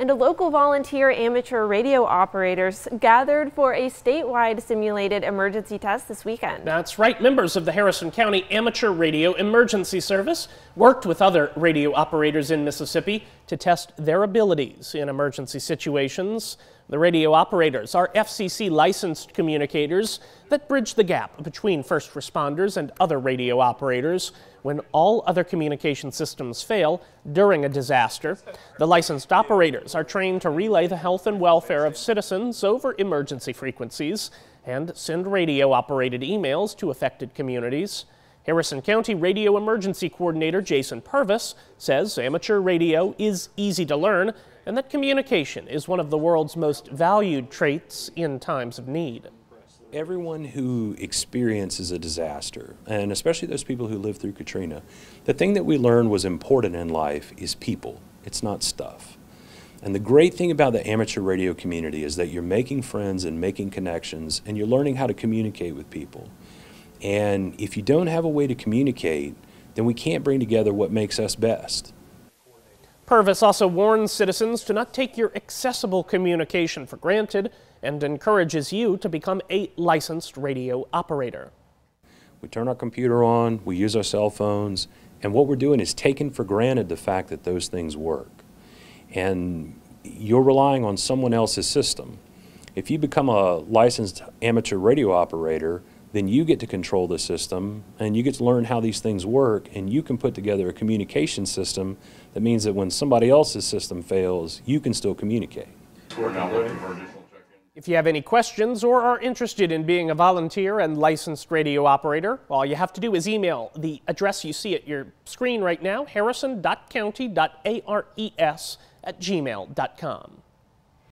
And a local volunteer amateur radio operators gathered for a statewide simulated emergency test this weekend. That's right. Members of the Harrison County Amateur Radio Emergency Service worked with other radio operators in Mississippi to test their abilities in emergency situations. The radio operators are FCC licensed communicators that bridge the gap between first responders and other radio operators when all other communication systems fail during a disaster. The licensed operators are trained to relay the health and welfare of citizens over emergency frequencies and send radio-operated emails to affected communities. Harrison County Radio Emergency Coordinator Jason Purvis says amateur radio is easy to learn and that communication is one of the world's most valued traits in times of need. Everyone who experiences a disaster, and especially those people who lived through Katrina, the thing that we learned was important in life is people. It's not stuff. And the great thing about the amateur radio community is that you're making friends and making connections, and you're learning how to communicate with people. And if you don't have a way to communicate, then we can't bring together what makes us best. Purvis also warns citizens to not take your accessible communication for granted and encourages you to become a licensed radio operator. We turn our computer on, we use our cell phones, and what we're doing is taking for granted the fact that those things work. And you're relying on someone else's system. If you become a licensed amateur radio operator, then you get to control the system and you get to learn how these things work, and you can put together a communication system that means that when somebody else's system fails, you can still communicate. If you have any questions or are interested in being a volunteer and licensed radio operator, all you have to do is email the address you see at your screen right now, harrison.county.ars@gmail.com.